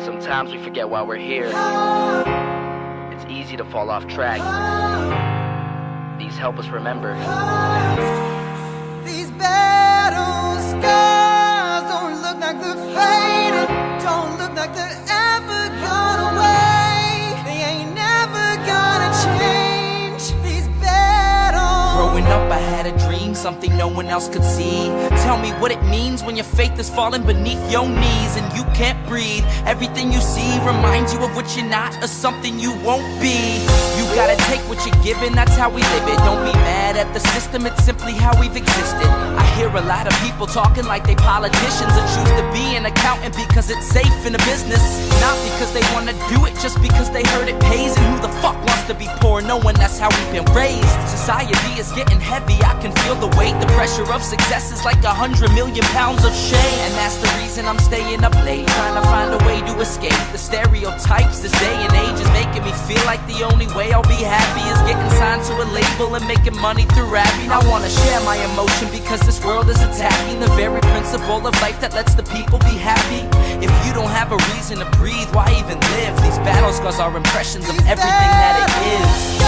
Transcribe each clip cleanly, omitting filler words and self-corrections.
Sometimes we forget why we're here. It's easy to fall off track. These help us remember. These battle scars don't look like they're faded, don't look like they're ever gone away. They ain't never gonna change. These battles. Growing up I had a dream, something no one else could see. Tell me what it means when your faith is falling beneath your knees and you can't breathe. Everything you see reminds you of what you're not or something you won't be. You gotta take what you're given, that's how we live it. Don't be mad at the system, it's simply how we've existed. I hear a lot of people talking like they politicians and choose to be an accountant because it's safe in the business. Not because they wanna do it, just because they heard it pays. And who the fuck wants to be poor knowing that's how we've been raised? Society is getting heavy, I can feel the weight. The pressure of success is like 100 million pounds of shame. And that's the reason I'm staying up late, trying to find a way to escape the stereotypes this day and age is making me feel like the only way I'll be happy is getting signed to a label and making money through rapping. I wanna share my emotion because this world is attacking the very principle of life that lets the people be happy. If you don't have a reason to breathe, why even live? These battle scars are impressions of everything that it is.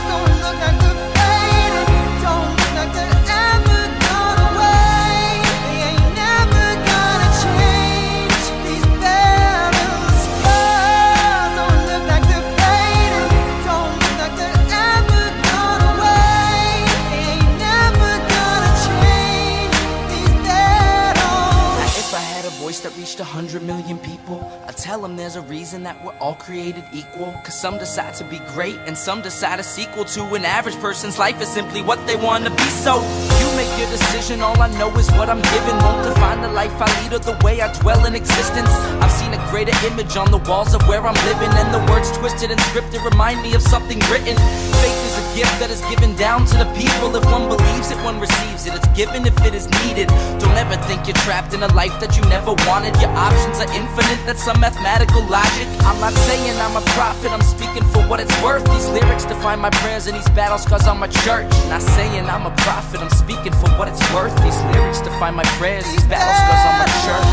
Don't look like they're faded, don't look like they're ever gone away. They ain't never gonna change. These battle scars don't look like they're faded, don't look like they're ever gone away. They ain't never gonna change. These battles. Now, if I had a voice that reached 100 million people, I'd tell them there's a reason that we're all created equal. Cause some decide to be great and some decide a sequel to an average person's life is simply what they want to be. So you make your decision, all I know is what I'm given. Won't define the life I lead or the way I dwell in existence. I've seen a greater image on the walls of where I'm living, and the words twisted and scripted remind me of something written. Faith is a gift that is given down to the people. If one believes it, one receives it. It's given if it is needed. Don't ever think you're trapped in a life that you never wanted. Your options are infinite, that's some mathematical logic. I'm not saying I'm a prophet, I'm speaking for what it's worth. These lyrics define my prayers and these battle scars on my church. Not saying I'm a prophet, I'm speaking for what it's worth. These lyrics define my prayers, these battle scars on my church.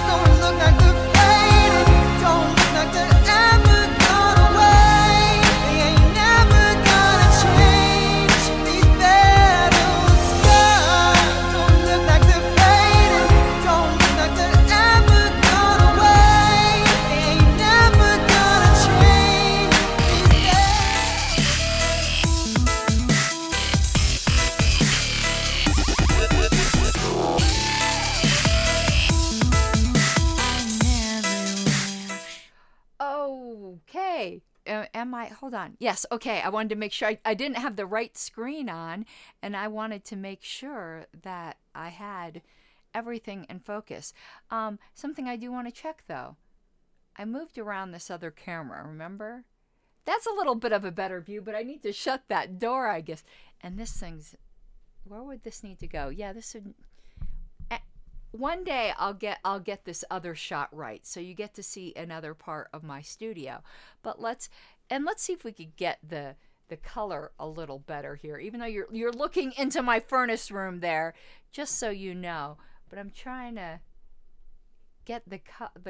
Don't look like they're faded, don't look like they're ever gone away. They ain't never gonna change. These battle scars don't look like they're faded, don't look like they're ever gone away. They ain't never gonna change. Okay. Am I? Hold on. Yes. Okay. I wanted to make sure I didn't have the right screen on, and I wanted to make sure that I had everything in focus. Something I do want to check though. I moved around this other camera. Remember? That's a little bit of a better view, but I need to shut that door, I guess. And this thing's. Where would this need to go? Yeah, this would. One day I'll get this other shot right, so you get to see another part of my studio. But let's see if we could get the color a little better here, even though you're looking into my furnace room there, just so you know. But I'm trying to get the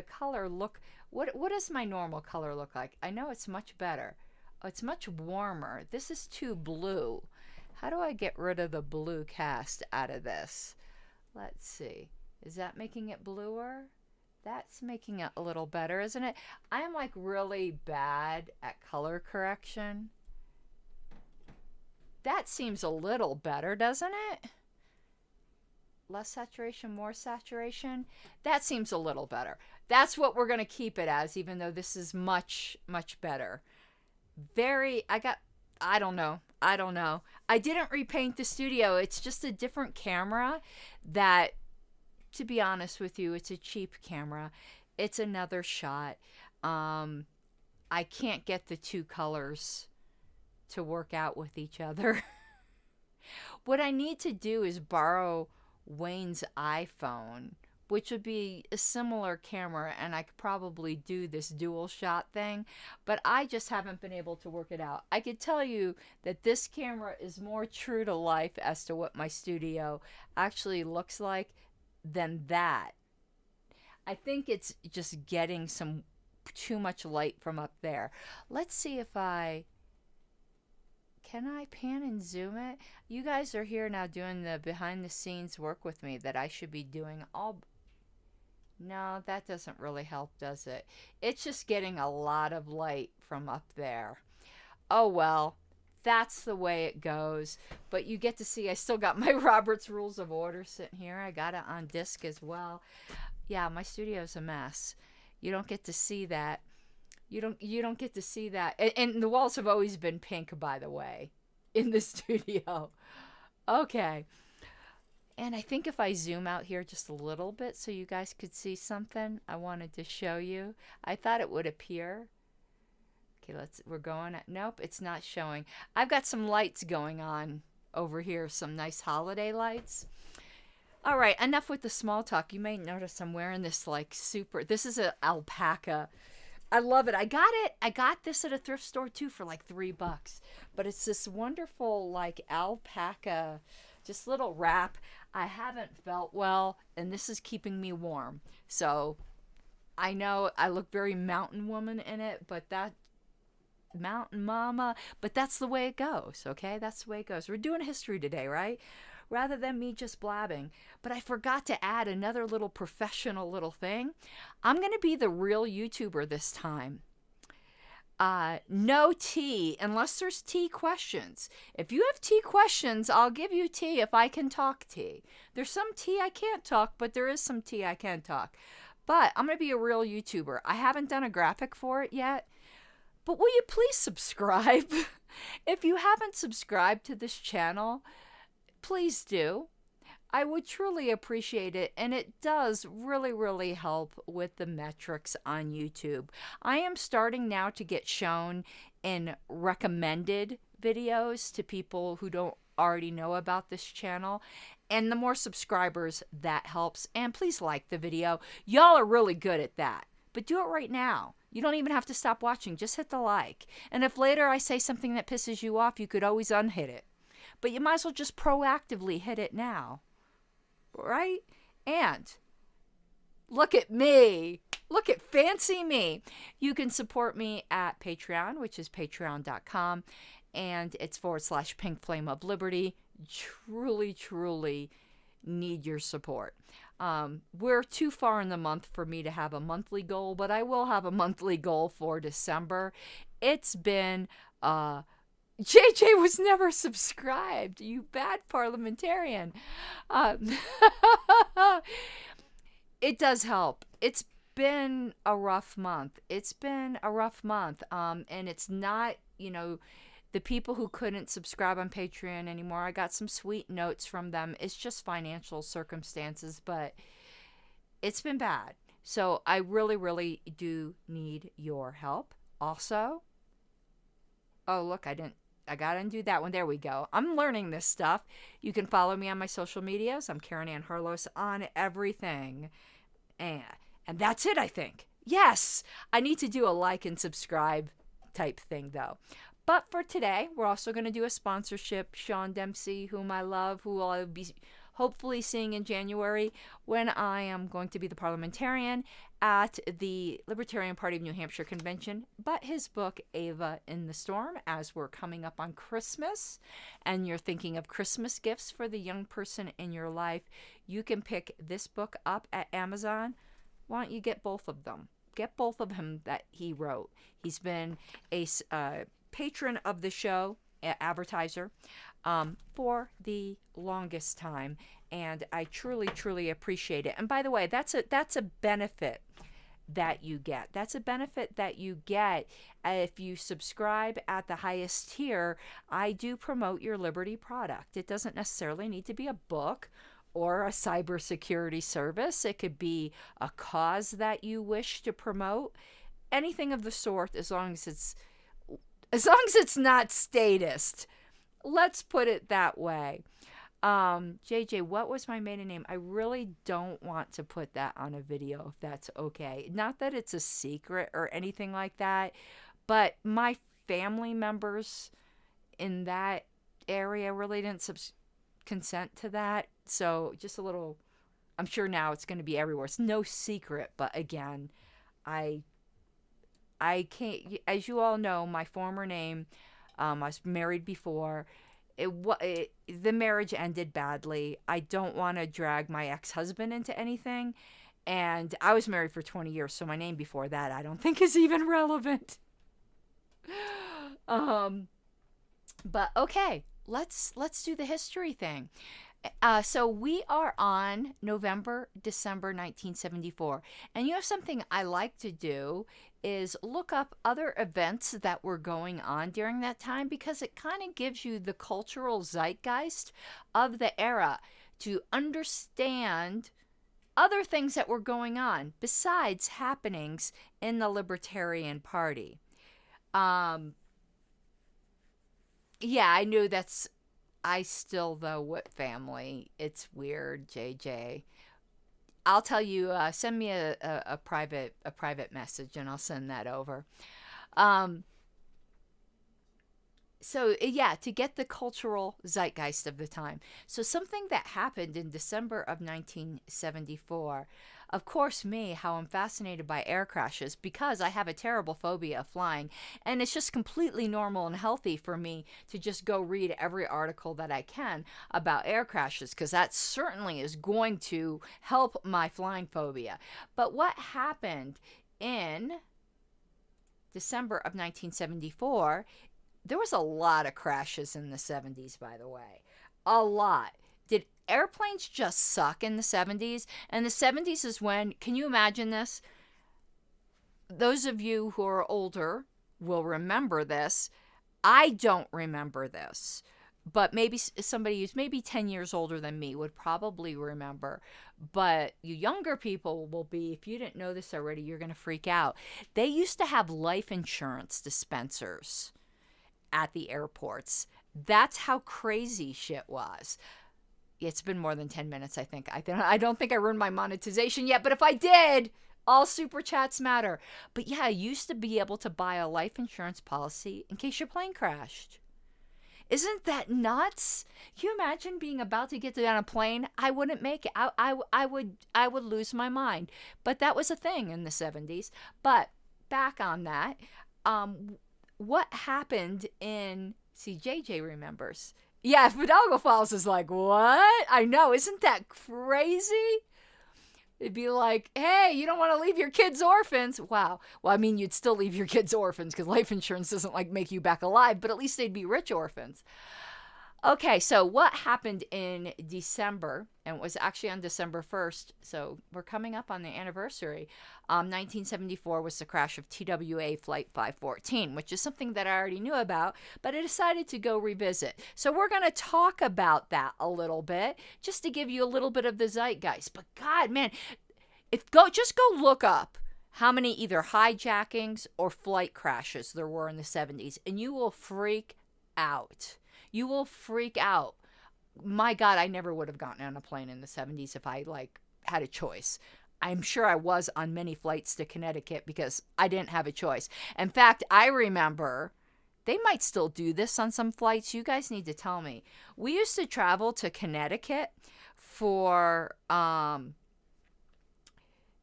color look. What does my normal color look like? I know it's much better. Oh, it's much warmer. This is too blue. How do I get rid of the blue cast out of this? Let's see. Is that making it bluer? That's making it a little better, isn't it? I am like really bad at color correction. That seems a little better, doesn't it? Less saturation, more saturation. That seems a little better. That's what we're going to keep it as, even though this is much, much better. I don't know. I didn't repaint the studio. It's just a different camera that, to be honest with you, it's a cheap camera. It's another shot. I can't get the two colors to work out with each other. What I need to do is borrow Wayne's iPhone, which would be a similar camera, and I could probably do this dual shot thing, but I just haven't been able to work it out. I could tell you that this camera is more true to life as to what my studio actually looks like than that. I think it's just getting some too much light from up there. Let's see if can I pan and zoom it? You guys are here now doing the behind the scenes work with me that I should be doing all. No, that doesn't really help, does it? It's just getting a lot of light from up there. Oh well, that's the way it goes. But you get to see I still got my Robert's Rules of Order sitting here. I got it on disc as well. Yeah, my studio's a mess. You don't get to see that. You don't get to see that. And the walls have always been pink, by the way, in the studio. Okay. And I think if I zoom out here just a little bit so you guys could see something I wanted to show you. I thought it would appear. Okay, we're going at, nope, it's not showing. I've got some lights going on over here, some nice holiday lights. All right, enough with the small talk. You may notice I'm wearing this like this is an alpaca. I love it. I got this at a thrift store too for like $3. But it's this wonderful like alpaca, just little wrap. I haven't felt well, and this is keeping me warm. So I know I look very mountain woman in it, but that mountain mama, but that's the way it goes, okay? That's the way it goes. We're doing history today, right? Rather than me just blabbing. But I forgot to add another little professional little thing. I'm going to be the real YouTuber this time. No tea, unless there's tea questions. If you have tea questions, I'll give you tea if I can talk tea. There's some tea I can't talk, but there is some tea I can talk. But I'm going to be a real YouTuber. I haven't done a graphic for it yet. But will you please subscribe? If you haven't subscribed to this channel, please do. I would truly appreciate it, and it does really, really help with the metrics on YouTube. I am starting now to get shown in recommended videos to people who don't already know about this channel, and the more subscribers, that helps. And please like the video. Y'all are really good at that, but do it right now. You don't even have to stop watching. Just hit the like. And if later I say something that pisses you off, you could always unhit it. But you might as well just proactively hit it now. Right? And look at me. Look at fancy me. You can support me at Patreon, which is patreon.com. And it's / Pink Flame of Liberty. Truly, truly need your support. We're too far in the month for me to have a monthly goal, but I will have a monthly goal for December. It's been JJ was never subscribed, you bad parliamentarian. It does help. It's been a rough month. And it's not, the people who couldn't subscribe on Patreon anymore. I got some sweet notes from them. It's just financial circumstances, but it's been bad. So I really, really do need your help. Also, oh, look, I got to undo that one. There we go. I'm learning this stuff. You can follow me on my social medias. I'm Karen Ann Harlos on everything. And that's it, I think. Yes, I need to do a like and subscribe type thing, though. But for today, we're also going to do a sponsorship. Sean Dempsey, whom I love, who I'll be hopefully seeing in January when I am going to be the parliamentarian at the Libertarian Party of New Hampshire convention. But his book, Ava in the Storm, as we're coming up on Christmas and you're thinking of Christmas gifts for the young person in your life, you can pick this book up at Amazon. Why don't you get both of them? Get both of them that he wrote. He's been a patron of the show, advertiser, for the longest time, and I truly, truly appreciate it. And by the way, that's a benefit that you get. That's a benefit that you get if you subscribe at the highest tier. I do promote your Liberty product. It doesn't necessarily need to be a book or a cybersecurity service. It could be a cause that you wish to promote. Anything of the sort, as long as it's not statist. Let's put it that way. JJ, what was my maiden name? I really don't want to put that on a video, if that's okay. Not that it's a secret or anything like that, but my family members in that area really didn't consent to that. So just a little I'm sure now it's going to be everywhere. It's no secret, but again, I can't, as you all know, my former name, I was married before. The marriage ended badly. I don't want to drag my ex-husband into anything. And I was married for 20 years, so my name before that I don't think is even relevant. But okay, let's do the history thing. So we are on December 1974. And you know something I like to do is look up other events that were going on during that time, because it kind of gives you the cultural zeitgeist of the era to understand other things that were going on besides happenings in the Libertarian Party. Yeah, I knew that's... I still, though, what family? It's weird, JJ. I'll tell you, send me a private message and I'll send that over. So, yeah, to get the cultural zeitgeist of the time. So something that happened in December of 1974, of course, how I'm fascinated by air crashes, because I have a terrible phobia of flying, and it's just completely normal and healthy for me to just go read every article that I can about air crashes, because that certainly is going to help my flying phobia. But what happened in December of 1974, there was a lot of crashes in the 70s, by the way. A lot. Did airplanes just suck in the 70s? And the 70s is when, can you imagine this? Those of you who are older will remember this. I don't remember this. But maybe somebody who's maybe 10 years older than me would probably remember. But you younger people will be, if you didn't know this already, you're going to freak out. They used to have life insurance dispensers at the airports. That's how crazy shit was. It's been more than 10 minutes, I think. I don't think I ruined my monetization yet, but if I did, all super chats matter. But yeah, I used to be able to buy a life insurance policy in case your plane crashed. Isn't that nuts? Can you imagine being about to get on a plane? I wouldn't make it. I would lose my mind. But that was a thing in the 70s. But back on that, what happened in... See, JJ remembers. Yeah, Fidalgo Files is like, what? I know, isn't that crazy? It'd be like, hey, you don't want to leave your kids orphans. Wow. Well, I mean, you'd still leave your kids orphans because life insurance doesn't like make you back alive, but at least they'd be rich orphans. Okay, so what happened in December, and it was actually on December 1st, so we're coming up on the anniversary. 1974 was the crash of TWA Flight 514, which is something that I already knew about, but I decided to go revisit. So we're going to talk about that a little bit, just to give you a little bit of the zeitgeist. But God, man, just go look up how many either hijackings or flight crashes there were in the 70s, and you will freak out. You will freak out. My God, I never would have gotten on a plane in the 70s if I had a choice. I'm sure I was on many flights to Connecticut because I didn't have a choice. In fact, I remember, they might still do this on some flights. You guys need to tell me. We used to travel to Connecticut for, to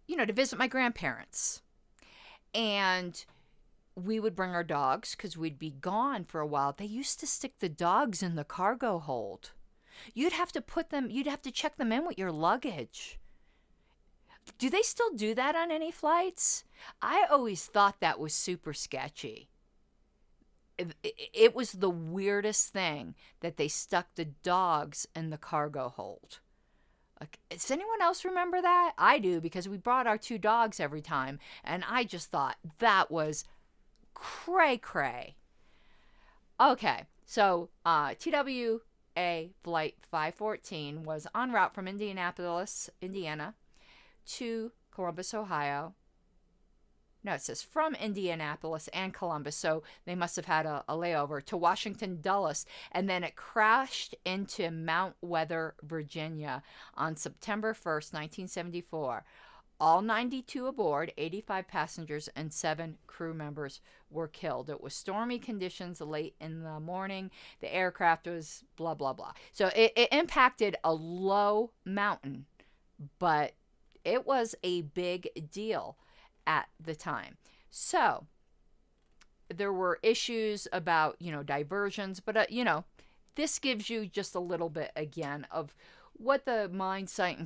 visit my grandparents. And we would bring our dogs because we'd be gone for a while. They used to stick the dogs in the cargo hold. You'd have to check them in with your luggage. Do they still do that on any flights? I always thought that was super sketchy. It was the weirdest thing that they stuck the dogs in the cargo hold. Does anyone else remember that? I do, because we brought our 2 dogs every time, and I just thought that was cray. Okay, so TWA Flight 514 was en route from Indianapolis, Indiana, to Columbus, Ohio. No, it says from Indianapolis and Columbus, so they must have had a layover, to Washington, Dulles, and then it crashed into Mount Weather, Virginia on September 1st, 1974. All 92 aboard, 85 passengers, and 7 crew members were killed. It was stormy conditions late in the morning. The aircraft was blah, blah, blah. So it impacted a low mountain but it was a big deal at the time. So there were issues about, diversions, but, this gives you just a little bit, again, of what the mindset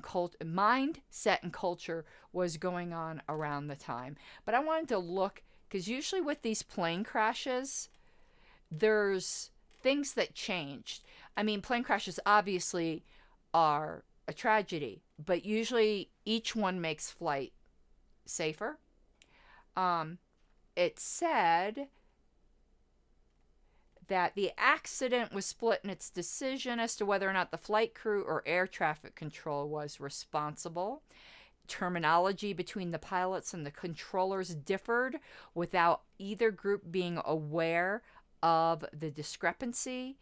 and culture was going on around the time. But I wanted to look, because usually with these plane crashes, there's things that changed. I mean, plane crashes obviously are a tragedy, but usually each one makes flight safer. It said that the accident was split in its decision as to whether or not the flight crew or air traffic control was responsible. Terminology between the pilots and the controllers differed without either group being aware of the discrepancy.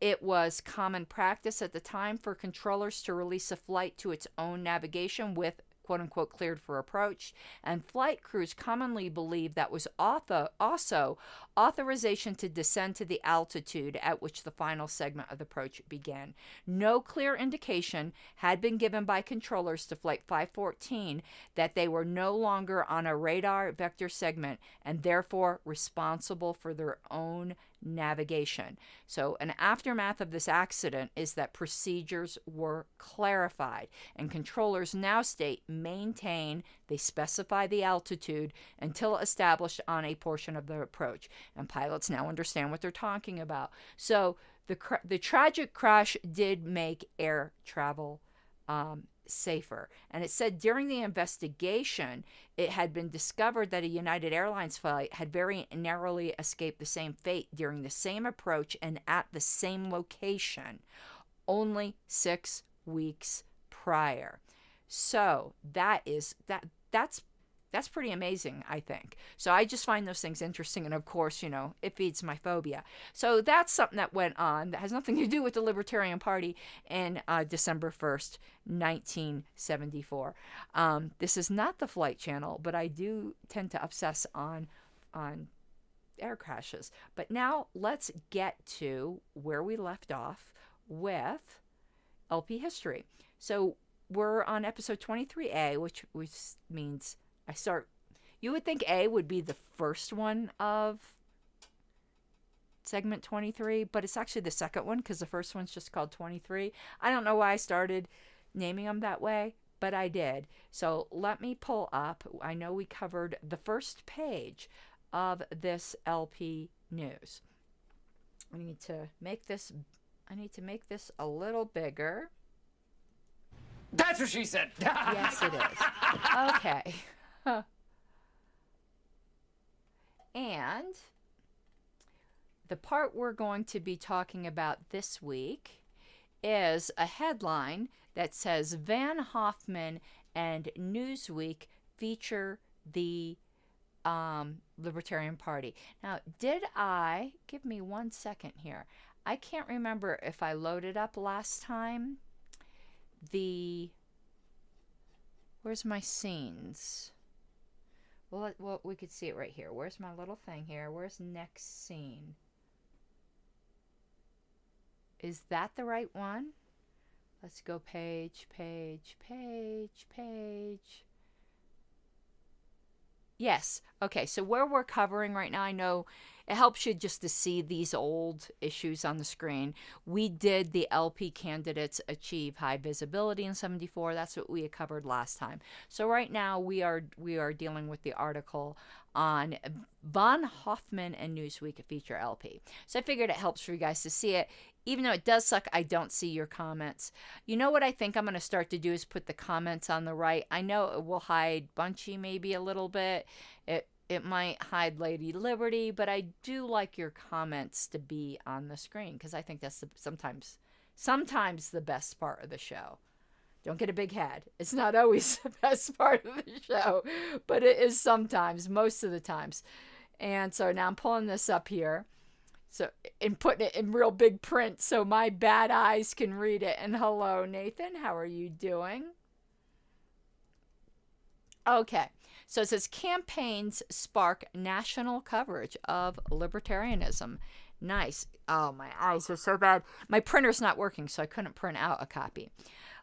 It was common practice at the time for controllers to release a flight to its own navigation with quote-unquote cleared for approach, and flight crews commonly believed that was also authorization to descend to the altitude at which the final segment of the approach began. No clear indication had been given by controllers to Flight 514 that they were no longer on a radar vector segment and therefore responsible for their own navigation. So an aftermath of this accident is that procedures were clarified, and controllers now state they specify the altitude until established on a portion of the approach, and pilots now understand what they're talking about. So the tragic crash did make air travel safer. And it said during the investigation, it had been discovered that a United Airlines flight had very narrowly escaped the same fate during the same approach and at the same location only 6 weeks prior. So that's pretty amazing, I think. So I just find those things interesting, and of course, it feeds my phobia. So that's something that went on that has nothing to do with the Libertarian Party in December 1st, 1974. This is not the Flight Channel, but I do tend to obsess on air crashes. But now let's get to where we left off with LP history. So we're on episode 23A, which means you would think A would be the first one of segment 23, but it's actually the second one because the first one's just called 23. I don't know why I started naming them that way, but I did. So let me pull up. I know we covered the first page of this LP news. I need to make this a little bigger. That's what she said. Yes, it is. Okay. And the part we're going to be talking about this week is a headline that says Van Hoffman and Newsweek feature the Libertarian Party. Now, give me 1 second here. I can't remember if I loaded up last time where's my scenes? Well, we could see it right here. Where's my little thing here? Where's next scene? Is that the right one? Let's go page. Yes. Okay, so where we're covering right now, I know it helps you just to see these old issues on the screen. We did the LP candidates achieve high visibility in 74. That's what we had covered last time. So right now we are dealing with the article on Von Hoffman and Newsweek feature LP. So I figured it helps for you guys to see it. Even though it does suck, I don't see your comments. You know what I think I'm going to start to do is put the comments on the right. I know it will hide Bunchy maybe a little bit. It might hide Lady Liberty, but I do like your comments to be on the screen because I think that's sometimes the best part of the show. Don't get a big head. It's not always the best part of the show, but it is sometimes, most of the times. And so now I'm pulling this up here. So, and putting it in real big print so my bad eyes can read it. And hello, Nathan. How are you doing? Okay. So it says campaigns spark national coverage of libertarianism. Nice. Oh, my eyes are so bad. My printer's not working, so I couldn't print out a copy.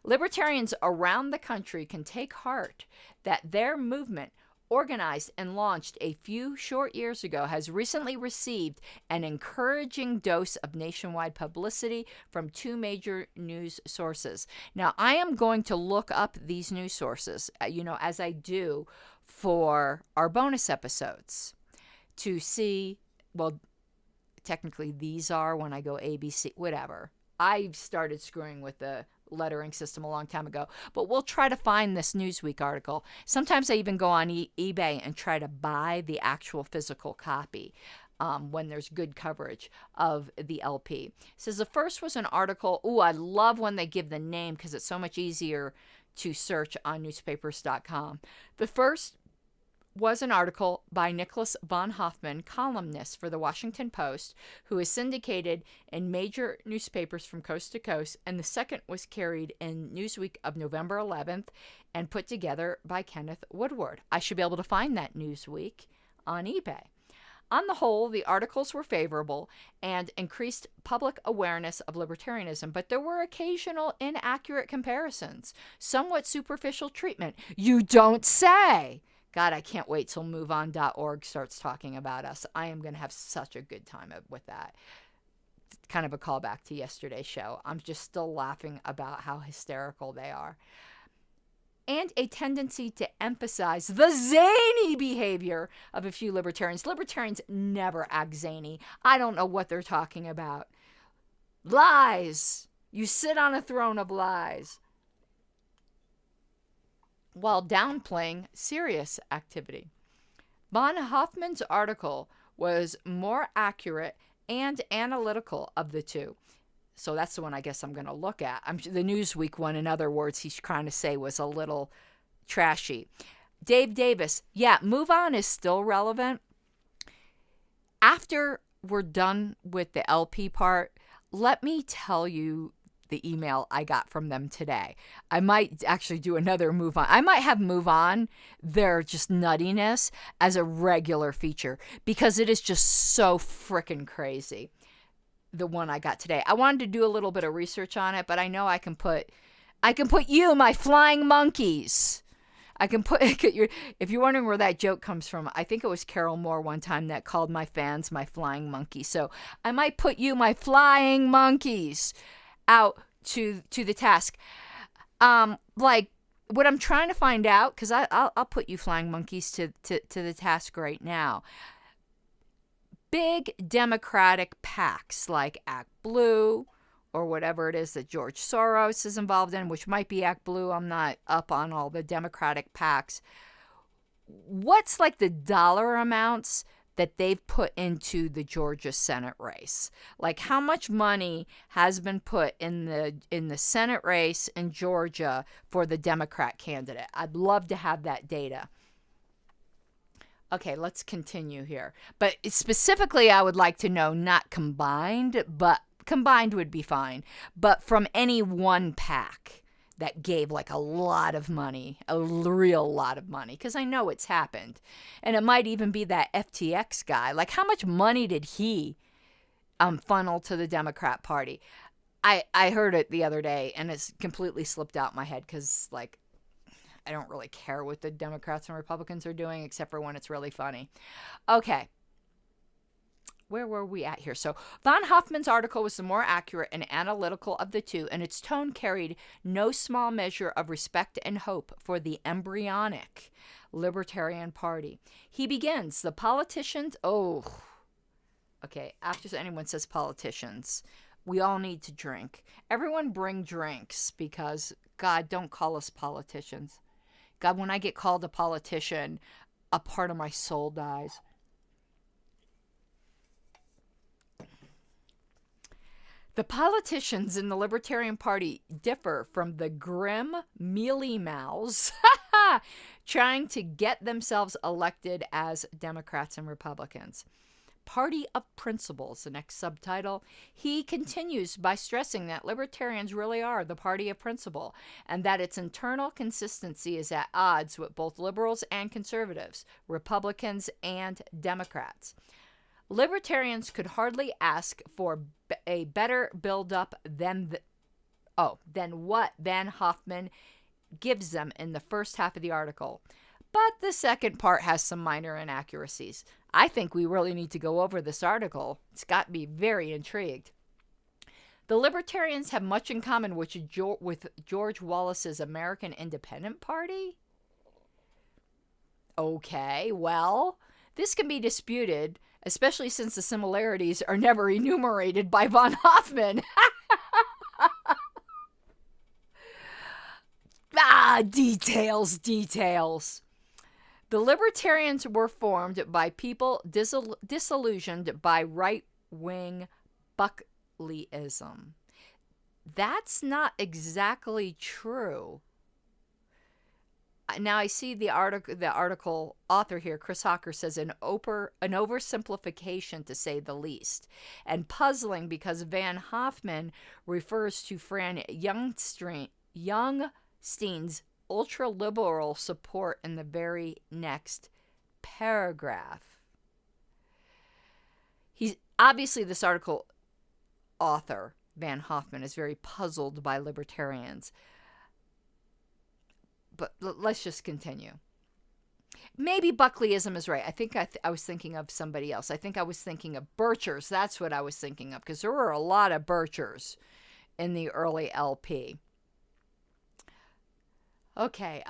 Libertarians around the country can take heart that their movement, organized and launched a few short years ago, has recently received an encouraging dose of nationwide publicity from 2 major news sources. Now, I am going to look up these news sources, as I do for our bonus episodes, to see, well, technically these are when I go ABC, whatever. I started screwing with the lettering system a long time ago, but we'll try to find this Newsweek article. Sometimes I even go on eBay and try to buy the actual physical copy when there's good coverage of the LP. It says the first was an article. Ooh, I love when they give the name because it's so much easier to search on newspapers.com. The first was an article by Nicholas von Hoffman, columnist for the Washington Post, who is syndicated in major newspapers from coast to coast, and the second was carried in Newsweek of November 11th and put together by Kenneth Woodward. I should be able to find that Newsweek on eBay. On the whole, the articles were favorable and increased public awareness of libertarianism, but there were occasional inaccurate comparisons, somewhat superficial treatment. You don't say! God, I can't wait till MoveOn.org starts talking about us. I am going to have such a good time with that. Kind of a callback to yesterday's show. I'm just still laughing about how hysterical they are. And a tendency to emphasize the zany behavior of a few libertarians. Libertarians never act zany. I don't know what they're talking about. Lies. You sit on a throne of lies, while downplaying serious activity. Von Hoffman's article was more accurate and analytical of the two. So that's the one I guess I'm going to look at. The Newsweek one, in other words, he's trying to say was a little trashy. Dave Davis, yeah, Move On is still relevant. After we're done with the LP part, let me tell you the email I got from them today. I might actually do another Move On. I might have Move On, their just nuttiness, as a regular feature because it is just so freaking crazy. The one I got today. I wanted to do a little bit of research on it, but I know I can put you, my flying monkeys. I can put if you're wondering where that joke comes from, I think it was Carol Moore one time that called my fans my flying monkeys. So I might put you, my flying monkeys, out to the task. Like what I'm trying to find out, because I'll put you flying monkeys to the task right now. Big Democratic PACs like Act Blue or whatever it is that George Soros is involved in, which might be Act Blue. I'm not up on all the Democratic PACs. What's like the dollar amounts that they've put into the Georgia Senate race? Like how much money has been put in the Senate race in Georgia for the Democrat candidate? I'd love to have that data. Okay, let's continue here. But specifically, I would like to know not combined, but combined would be fine. But from any one PAC that gave like a lot of money, a real lot of money, because I know it's happened. And it might even be that FTX guy. Like how much money did he funnel to the Democrat Party? I heard it the other day and it's completely slipped out my head because like I don't really care what the Democrats and Republicans are doing except for when it's really funny. Okay. Where were we at here? So Von Hoffman's article was the more accurate and analytical of the two, and its tone carried no small measure of respect and hope for the embryonic Libertarian Party. He begins, the politicians, okay, after anyone says politicians, we all need to drink. Everyone bring drinks because, God, don't call us politicians. God, when I get called a politician, a part of my soul dies. The politicians in the Libertarian Party differ from the grim mealy-mouths trying to get themselves elected as Democrats and Republicans. Party of Principles, the next subtitle. He continues by stressing that libertarians really are the party of principle and that its internal consistency is at odds with both liberals and conservatives, Republicans and Democrats. Libertarians could hardly ask for a better build-up than than what Van Hoffman gives them in the first half of the article. But the second part has some minor inaccuracies. I think we really need to go over this article. It's got me very intrigued. The Libertarians have much in common with George Wallace's American Independent Party. Okay, well, this can be disputed, especially since the similarities are never enumerated by von Hoffman. Details. The Libertarians were formed by people disillusioned by right-wing Buckleyism. That's not exactly true. Now I see the article author here, Chris Hawker, says an oversimplification to say the least, and puzzling because Van Hoffman refers to Fran Youngstein's ultra-liberal support in the very next paragraph. He's obviously, this article author, Van Hoffman, is very puzzled by libertarians. But let's just continue. Maybe Buckleyism is right. I think I was thinking of somebody else. I think I was thinking of Birchers. That's what I was thinking of, because there were a lot of Birchers in the early LP. Okay,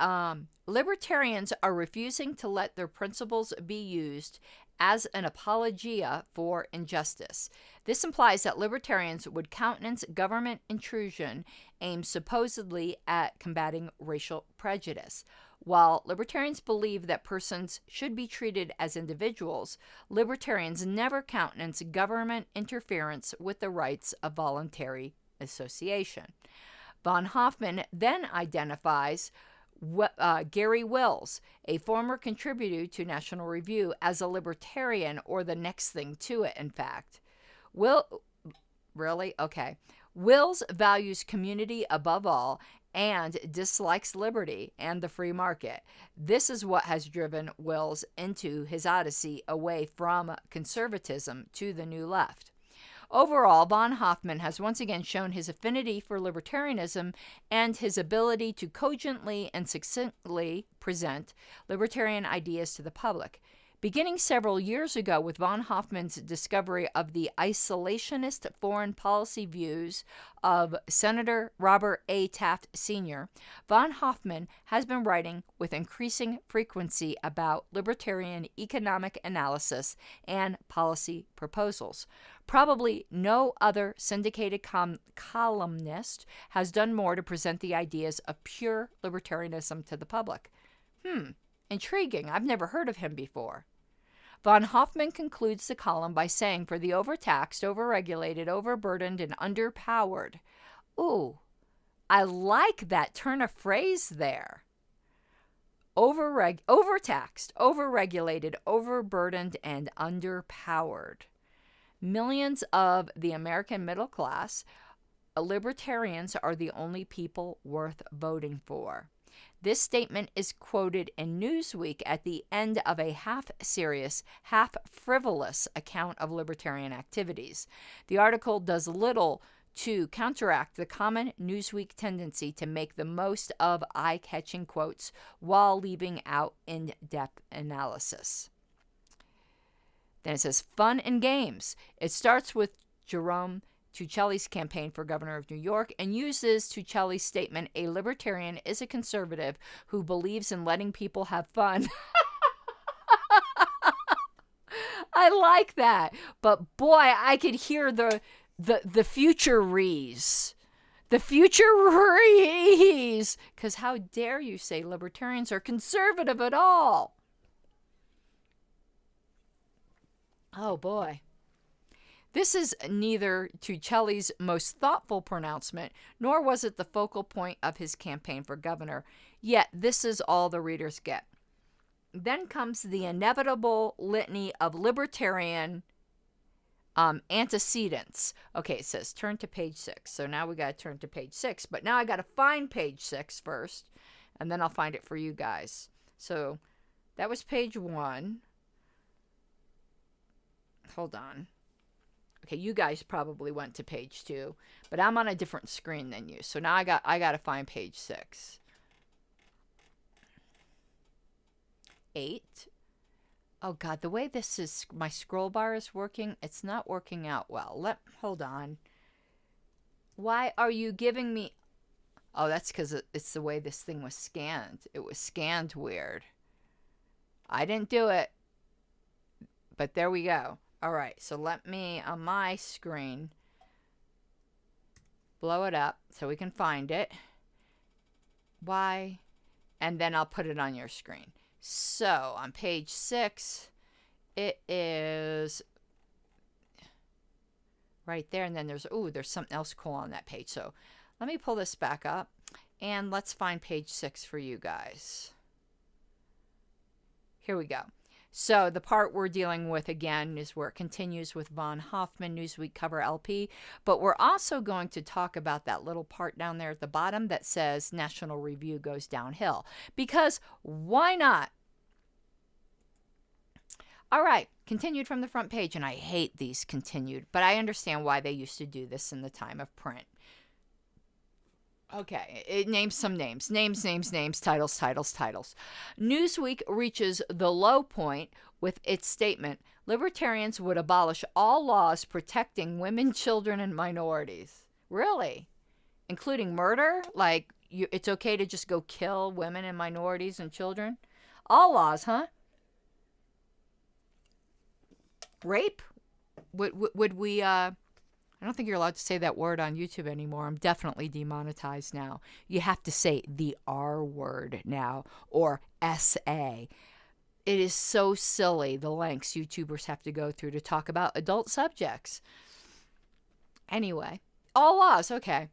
libertarians are refusing to let their principles be used as an apologia for injustice. This implies that libertarians would countenance government intrusion aimed supposedly at combating racial prejudice. While libertarians believe that persons should be treated as individuals, libertarians never countenance government interference with the rights of voluntary association. Von Hoffman then identifies Gary Wills, a former contributor to National Review, as a libertarian, or the next thing to it, in fact. Really? Okay. Wills values community above all and dislikes liberty and the free market. This is what has driven Wills into his odyssey away from conservatism to the New Left. Overall, von Hoffman has once again shown his affinity for libertarianism and his ability to cogently and succinctly present libertarian ideas to the public. Beginning several years ago with von Hoffman's discovery of the isolationist foreign policy views of Senator Robert A. Taft Sr., von Hoffman has been writing with increasing frequency about libertarian economic analysis and policy proposals. Probably no other syndicated columnist has done more to present the ideas of pure libertarianism to the public. Intriguing. I've never heard of him before. Von Hoffman concludes the column by saying, for the overtaxed, overregulated, overburdened, and underpowered. Ooh, I like that turn of phrase there. Overtaxed, overregulated, overburdened, and underpowered. Millions of the American middle class, libertarians are the only people worth voting for. This statement is quoted in Newsweek at the end of a half-serious, half-frivolous account of libertarian activities. The article does little to counteract the common Newsweek tendency to make the most of eye-catching quotes while leaving out in-depth analysis. Then it says, fun and games. It starts with Jerome Tuchelli's campaign for governor of New York and uses Tuchelli's statement, a libertarian is a conservative who believes in letting people have fun. I like that. But boy, I could hear the futureese. The futureese. Because how dare you say libertarians are conservative at all? Oh boy. This is neither Tuchelli's most thoughtful pronouncement, nor was it the focal point of his campaign for governor. Yet this is all the readers get. Then comes the inevitable litany of libertarian antecedents. Okay, it says turn to page 6. So now we got to turn to page 6. But now I got to find page 6 first, and then I'll find it for you guys. So that was page 1. Hold on. Okay, you guys probably went to page 2, but I'm on a different screen than you. So now I got to find page 6. 8. Oh God, the way this is, my scroll bar is working, it's not working out well. Hold on. Why are you giving me... Oh, that's because it's the way this thing was scanned. It was scanned weird. I didn't do it. But there we go. All right, so let me, on my screen, blow it up so we can find it. Why? And then I'll put it on your screen. So, on page 6, it is right there. And then there's something else cool on that page. So, let me pull this back up. And let's find page 6 for you guys. Here we go. So, the part we're dealing with, again, is where it continues with Von Hoffman, Newsweek cover LP. But we're also going to talk about that little part down there at the bottom that says National Review goes downhill. Because why not? All right, continued from the front page. And I hate these continued, but I understand why they used to do this in the time of print. Okay, it names some names. Names, titles. Newsweek reaches the low point with its statement, libertarians would abolish all laws protecting women, children, and minorities. Really? Including murder? Like, it's okay to just go kill women and minorities and children? All laws, huh? Rape? Would we, I don't think you're allowed to say that word on YouTube anymore. I'm definitely demonetized now. You have to say the R word now, or SA. It is so silly, the lengths YouTubers have to go through to talk about adult subjects. Anyway, all laws, okay.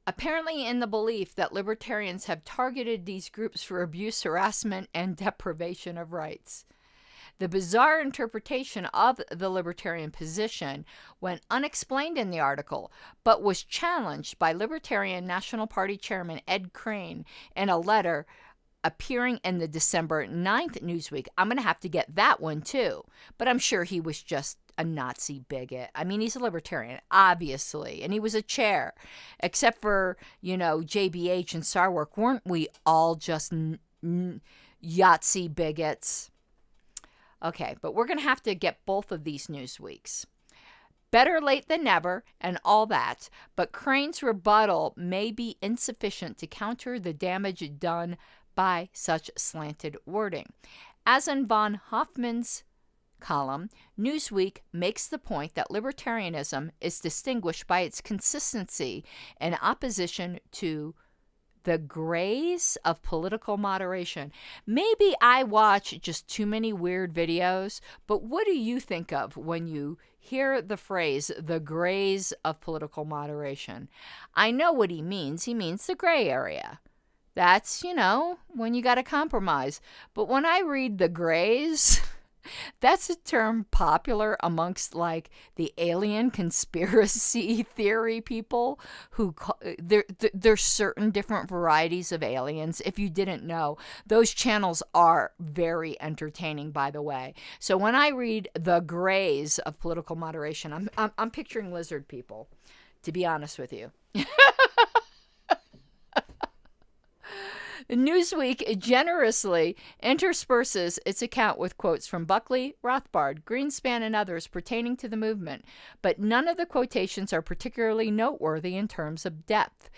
Apparently in the belief that libertarians have targeted these groups for abuse, harassment, and deprivation of rights. The bizarre interpretation of the libertarian position went unexplained in the article, but was challenged by Libertarian National Party Chairman Ed Crane in a letter appearing in the December 9th Newsweek. I'm going to have to get that one too, but I'm sure he was just a Nazi bigot. I mean, he's a libertarian, obviously, and he was a chair. Except for, JBH and Sarwark, weren't we all just Yahtzee bigots? Okay, but we're going to have to get both of these Newsweeks. Better late than never and all that, but Crane's rebuttal may be insufficient to counter the damage done by such slanted wording. As in Von Hoffman's column, Newsweek makes the point that libertarianism is distinguished by its consistency in opposition to the grays of political moderation. Maybe I watch just too many weird videos, but what do you think of when you hear the phrase, the grays of political moderation? I know what he means. He means the gray area. That's, when you got to compromise. But when I read the grays... That's a term popular amongst the alien conspiracy theory people who there's certain different varieties of aliens. If you didn't know, those channels are very entertaining, by the way. So when I read the grays of political moderation, I'm picturing lizard people, to be honest with you. Newsweek generously intersperses its account with quotes from Buckley, Rothbard, Greenspan, and others pertaining to the movement, but none of the quotations are particularly noteworthy in terms of depth.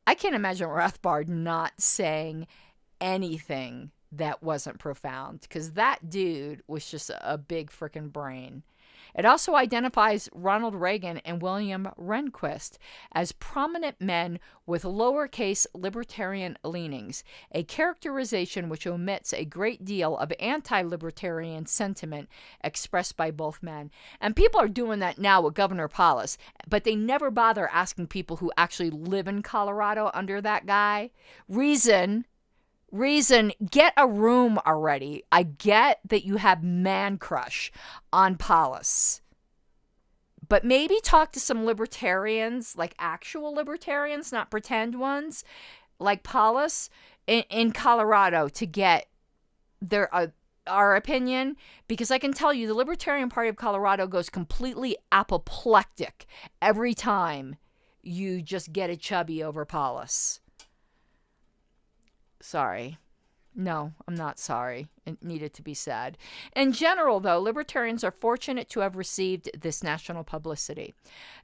I can't imagine Rothbard not saying anything that wasn't profound, because that dude was just a big frickin' brain. It also identifies Ronald Reagan and William Rehnquist as prominent men with lowercase libertarian leanings, a characterization which omits a great deal of anti-libertarian sentiment expressed by both men. And people are doing that now with Governor Polis, but they never bother asking people who actually live in Colorado under that guy. Reason, get a room already. I get that you have man crush on Polis, but maybe talk to some libertarians, like actual libertarians, not pretend ones, like Polis in Colorado, to get their our opinion, because I can tell you the Libertarian Party of Colorado goes completely apoplectic every time you just get a chubby over Paulus. Sorry. No, I'm not sorry. It needed to be said. In general, though, libertarians are fortunate to have received this national publicity.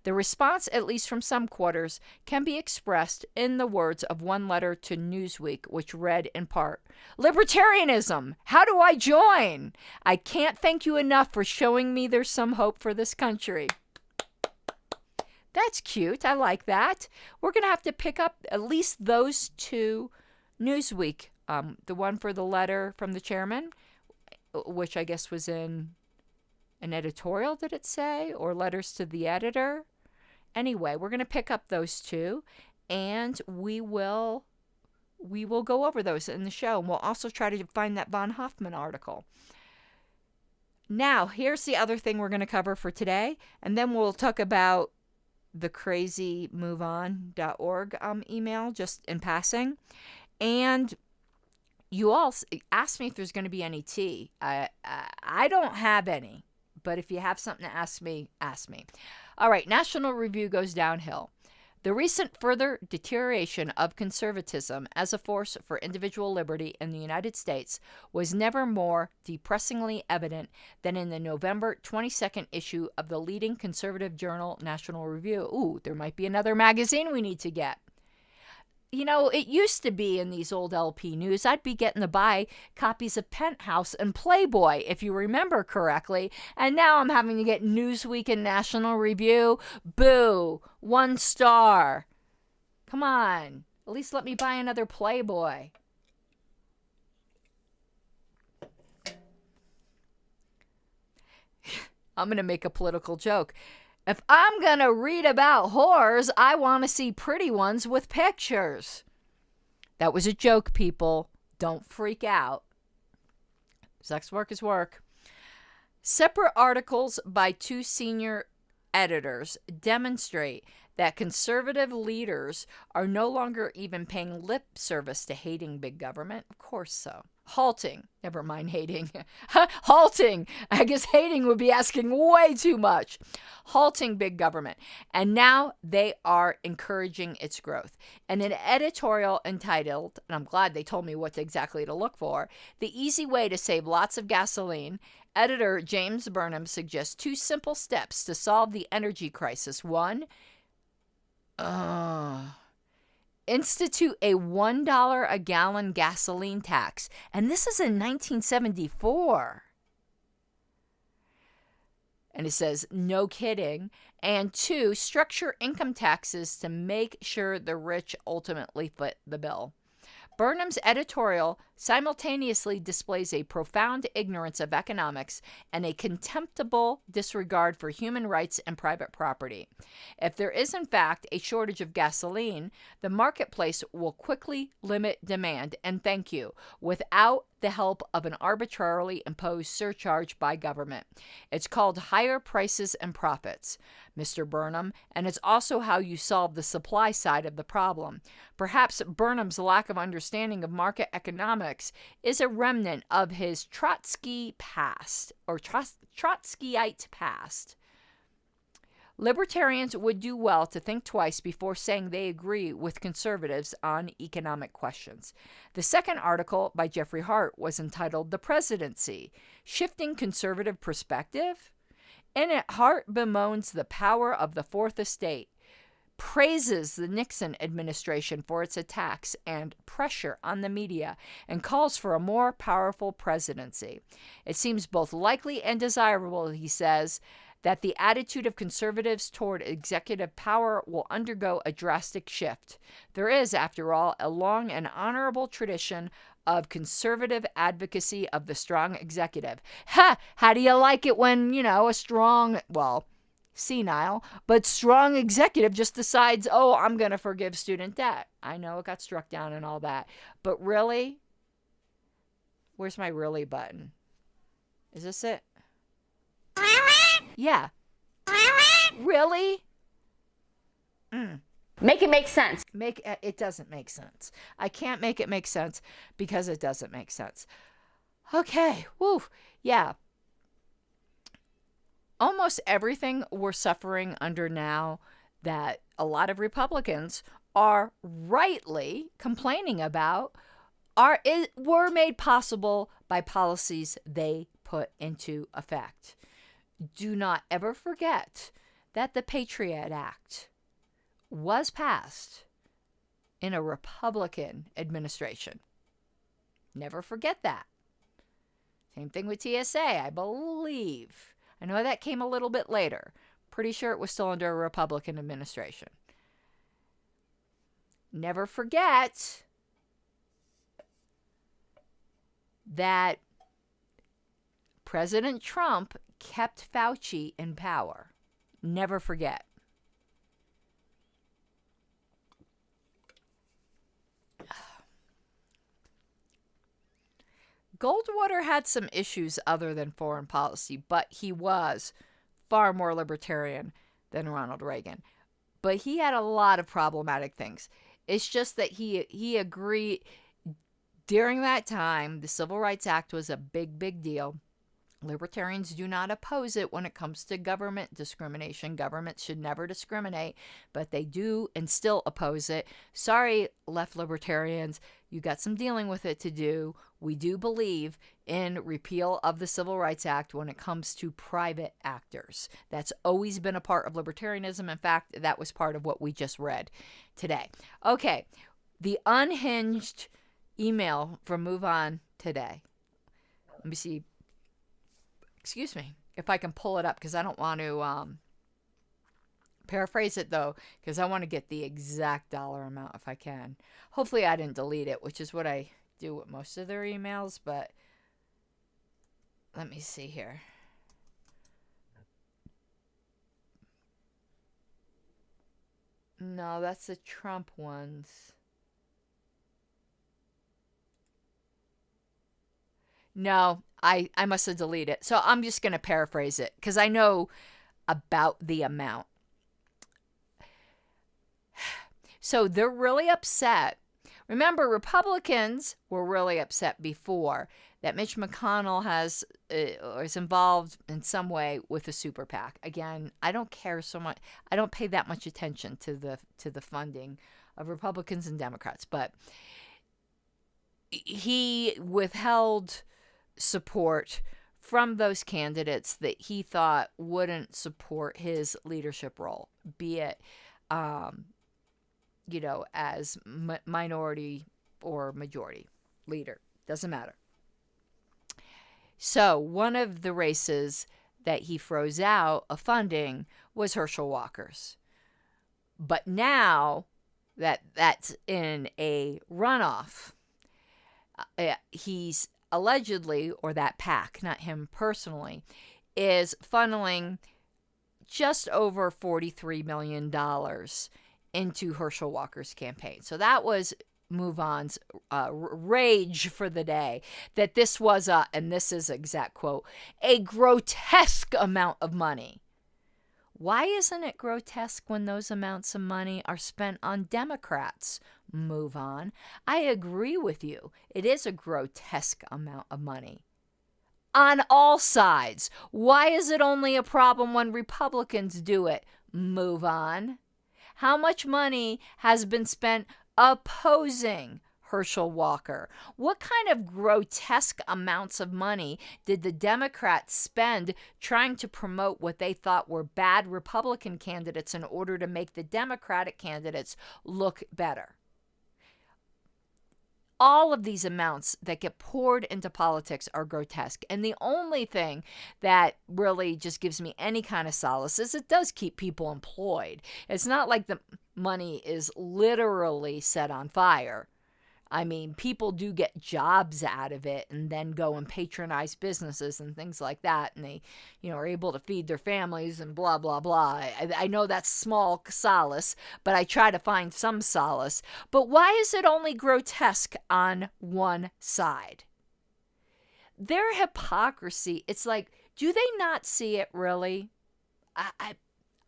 The response, at least from some quarters, can be expressed in the words of one letter to Newsweek, which read in part, "Libertarianism! How do I join? I can't thank you enough for showing me there's some hope for this country." That's cute. I like that. We're going to have to pick up at least those two Newsweek. The one for the letter from the chairman, which I guess was in an editorial, did it say? Or letters to the editor? Anyway, we're going to pick up those two, and we will go over those in the show. And we'll also try to find that von Hoffman article. Now, here's the other thing we're going to cover for today, and then we'll talk about the crazy moveon.org email, just in passing. And you all asked me if there's going to be any tea. I don't have any, but if you have something to ask me, ask me. All right, National Review goes downhill. The recent further deterioration of conservatism as a force for individual liberty in the United States was never more depressingly evident than in the November 22nd issue of the leading conservative journal, National Review. Ooh, there might be another magazine we need to get. You know, it used to be in these old LP news, I'd be getting to buy copies of Penthouse and Playboy, if you remember correctly. And now I'm having to get Newsweek and National Review. Boo. 1 star. Come on. At least let me buy another Playboy. I'm going to make a political joke. If I'm going to read about whores, I want to see pretty ones with pictures. That was a joke, people. Don't freak out. Sex work is work. Separate articles by 2 senior editors demonstrate that conservative leaders are no longer even paying lip service to hating big government. Of course so. Halting. Never mind hating. Halting. I guess hating would be asking way too much. Halting big government. And now they are encouraging its growth. And an editorial entitled, and I'm glad they told me what exactly to look for, "The Easy Way to Save Lots of Gasoline," editor James Burnham suggests 2 simple steps to solve the energy crisis. 1, institute a $1 a gallon gasoline tax. And this is in 1974. And it says, no kidding. And 2, structure income taxes to make sure the rich ultimately foot the bill. Burnham's editorial simultaneously displays a profound ignorance of economics and a contemptible disregard for human rights and private property. If there is, in fact, a shortage of gasoline, the marketplace will quickly limit demand, and thank you, without the help of an arbitrarily imposed surcharge by government. It's called higher prices and profits, Mr. Burnham, and it's also how you solve the supply side of the problem. Perhaps Burnham's lack of understanding of market economics is a remnant of his Trotsky past, or Trotskyite past. Libertarians would do well to think twice before saying they agree with conservatives on economic questions. The second article by Jeffrey Hart was entitled "The Presidency: Shifting Conservative Perspective?" In it, Hart bemoans the power of the Fourth Estate, praises the Nixon administration for its attacks and pressure on the media, and calls for a more powerful presidency. It seems both likely and desirable, he says, that the attitude of conservatives toward executive power will undergo a drastic shift. There is, after all, a long and honorable tradition of conservative advocacy of the strong executive. How do you like it when, a strong, senile, but strong executive just decides, I'm going to forgive student debt. I know it got struck down and all that. But really? Where's my really button? Is this it? Yeah. Really? Make it make sense. It doesn't make sense. I can't make it make sense because it doesn't make sense. Okay. Woo. Yeah. Almost everything we're suffering under now that a lot of Republicans are rightly complaining about were made possible by policies they put into effect. Do not ever forget that the Patriot Act was passed in a Republican administration. Never forget that. Same thing with TSA, I believe. I know that came a little bit later. Pretty sure it was still under a Republican administration. Never forget that President Trump kept Fauci in power. Never forget. Goldwater had some issues other than foreign policy, but he was far more libertarian than Ronald Reagan. But he had a lot of problematic things. It's just that he agreed during that time, the Civil Rights Act was a big, big deal. Libertarians do not oppose it when it comes to government discrimination. Government should never discriminate, but they do and still oppose it. Sorry, left libertarians, you got some dealing with it to do. We do believe in repeal of the Civil Rights Act when it comes to private actors. That's always been a part of libertarianism. In fact, that was part of what we just read today. Okay, the unhinged email from Move On today. Let me see. Excuse me, if I can pull it up, because I don't want to paraphrase it, though, because I want to get the exact dollar amount if I can. Hopefully I didn't delete it, which is what I do with most of their emails, but let me see here. No, that's the Trump ones. No, I must have deleted it. So I'm just going to paraphrase it because I know about the amount. So they're really upset. Remember, Republicans were really upset before that Mitch McConnell is involved in some way with a super PAC. Again, I don't care so much. I don't pay that much attention to the funding of Republicans and Democrats, but he withheld support from those candidates that he thought wouldn't support his leadership role, be it, as minority or majority leader. Doesn't matter. So one of the races that he froze out of funding was Herschel Walker's. But now that that's in a runoff, he's allegedly, or that PAC, not him personally, is funneling just over $43 million into Herschel Walker's campaign. So that was Move On's rage for the day, that this was and this is exact quote, a grotesque amount of money. Why isn't it grotesque when those amounts of money are spent on Democrats? Move On. I agree with you. It is a grotesque amount of money. On all sides. Why is it only a problem when Republicans do it? Move On. How much money has been spent opposing Herschel Walker? What kind of grotesque amounts of money did the Democrats spend trying to promote what they thought were bad Republican candidates in order to make the Democratic candidates look better? All of these amounts that get poured into politics are grotesque. And the only thing that really just gives me any kind of solace is it does keep people employed. It's not like the money is literally set on fire. I mean, people do get jobs out of it and then go and patronize businesses and things like that. And they, are able to feed their families and blah, blah, blah. I know that's small solace, but I try to find some solace. But why is it only grotesque on one side? Their hypocrisy, it's like, do they not see it really?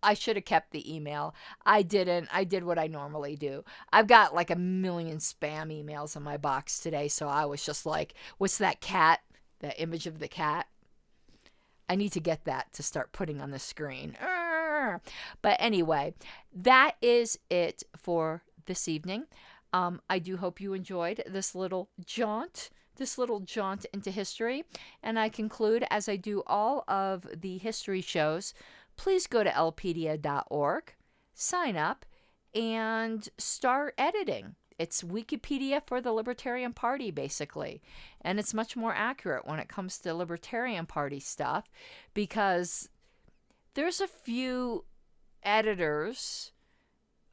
I should have kept the email. I didn't. I did what I normally do. I've got like 1 million spam emails in my box today, so I was just like, what's that cat the image of the cat. I need to get that to start putting on the screen. But anyway, that is it for this evening. I do hope you enjoyed this little jaunt into history. And I conclude, as I do all of the history shows, please go to lpedia.org, sign up, and start editing. It's Wikipedia for the Libertarian Party, basically. And it's much more accurate when it comes to Libertarian Party stuff, because there's a few editors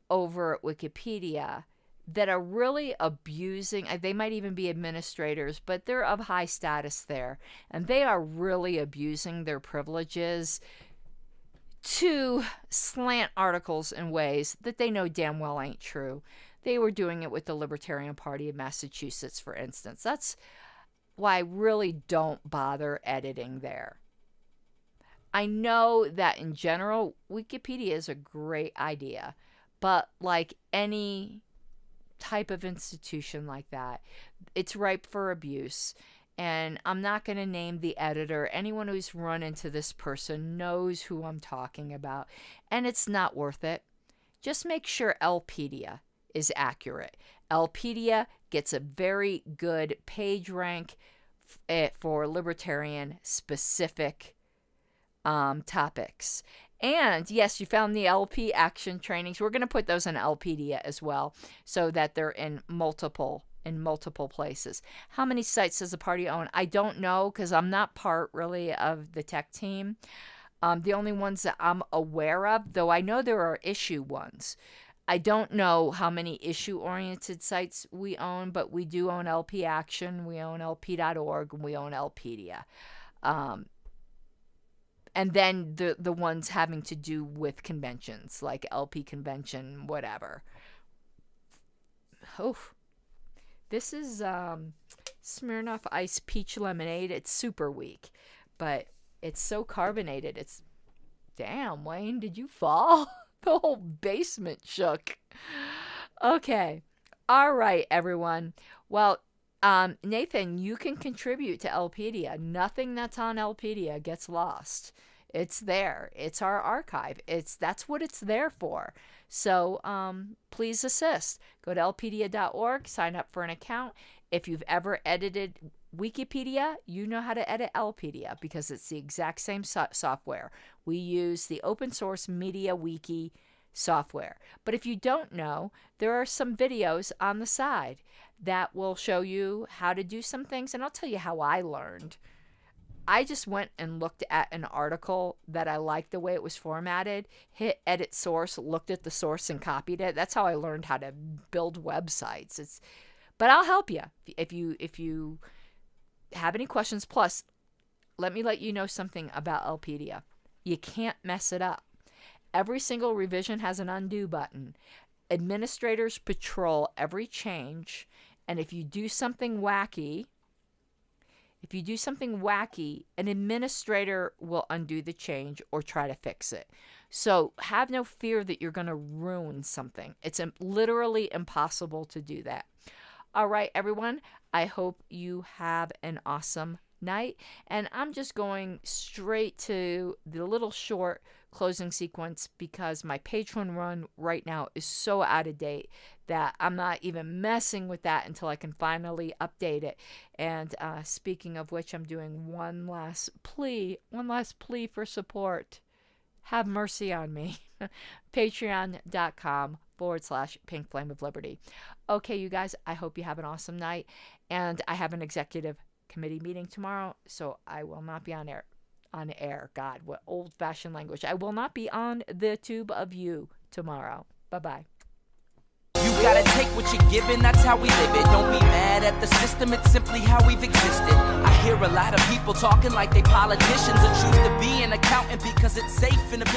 over at Wikipedia that are really abusing. They might even be administrators, but they're of high status there. And they are really abusing their privileges to slant articles in ways that they know damn well ain't true. They were doing it with the Libertarian Party of Massachusetts, for instance. That's why I really don't bother editing there. I know that in general, Wikipedia is a great idea, but like any type of institution like that, it's ripe for abuse. And I'm not going to name the editor. Anyone who's run into this person knows who I'm talking about, and it's not worth it. Just make sure Lpedia is accurate. Lpedia gets a very good page rank for libertarian specific topics. And yes, you found the LP action trainings. We're going to put those in Lpedia as well, so that they're in multiple places. How many sites does the party own? I don't know, because I'm not part really of the tech team. The only ones that I'm aware of, though I know there are issue ones. I don't know how many issue-oriented sites we own, but we do own LP Action, we own LP.org, and we own Lpedia. And then the ones having to do with conventions, like LP Convention, whatever. Oh, this is Smirnoff Ice Peach Lemonade. It's super weak, but it's so carbonated. It's, damn, Wayne, did you fall? The whole basement shook. Okay. All right, everyone. Well, Nathan, you can contribute to Lpedia. Nothing that's on Lpedia gets lost. It's there. It's our archive. That's what it's there for. So please assist. Go to lpedia.org, sign up for an account. If you've ever edited Wikipedia, you know how to edit Lpedia, because it's the exact same software. We use the open source Media Wiki software. But if you don't know, there are some videos on the side that will show you how to do some things, and I'll tell you how I learned. I just went and looked at an article that I liked the way it was formatted, hit edit source, looked at the source and copied it. That's how I learned how to build websites. But I'll help you if you have any questions. Plus, let me let you know something about Lpedia. You can't mess it up. Every single revision has an undo button. Administrators patrol every change, and if you do something wacky, an administrator will undo the change or try to fix it. So have no fear that you're going to ruin something. It's literally impossible to do that. All right, everyone, I hope you have an awesome night. And I'm just going straight to the little short closing sequence, because my Patreon run right now is so out of date that I'm not even messing with that until I can finally update it. And speaking of which, I'm doing one last plea for support. Have mercy on me. Patreon.com/Pink Flame of Liberty. Okay, you guys, I hope you have an awesome night. And I have an executive committee meeting tomorrow, so I will not be on air. God, what old-fashioned language. I will not be on the tube of you tomorrow. Bye-bye. You gotta take what you're given, that's how we live it. Don't be mad at the system, it's simply how we've existed. I hear a lot of people talking like they politicians and choose to be an accountant because it's safe in a business.